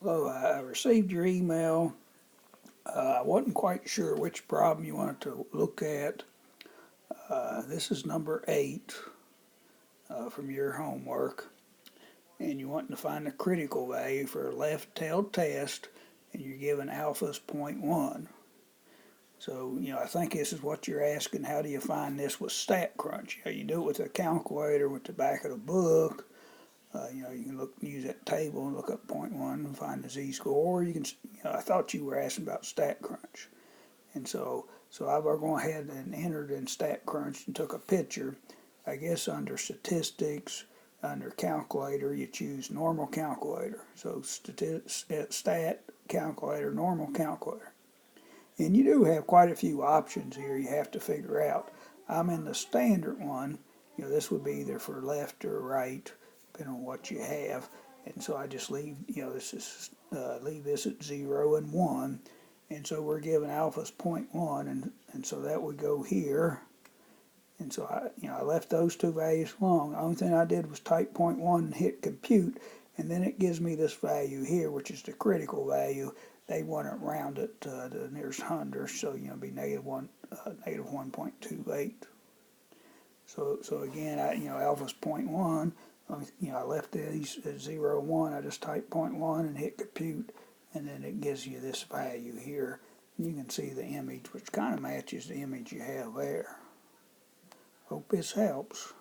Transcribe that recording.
Hello, I received your email. I wasn't quite sure which problem you wanted to look at. This is number 8 from your homework, and you want to find the critical value for a left-tailed test, and you're given alpha as 0.1. So, I think this is what you're asking. How do you find this with statcrunch? You do it with a calculator with the back of the book. You can use that table and look up 0.1 and find the z-score. Or you can, I thought you were asking about statcrunch. And so I've gone ahead and entered in statcrunch and took a picture. I guess under statistics, under calculator, you choose normal calculator. So stat calculator, normal calculator. And you do have quite a few options here you have to figure out. I'm in the standard one. This would be either for left or right, depending on what you have. And so I just leave, leave this at 0 and 1. And so we're given alpha's 0.1, and so that would go here. And so I left those two values alone. The only thing I did was type 0.1 and hit compute, and then it gives me this value here, which is the critical value. They want it rounded to the nearest hundredth, so it'd be negative 1.28. So again, alpha's 0.1. I left these at 0, 1. I just type 0.1 and hit compute, and then it gives you this value here. And you can see the image, which kind of matches the image you have there. Hope this helps.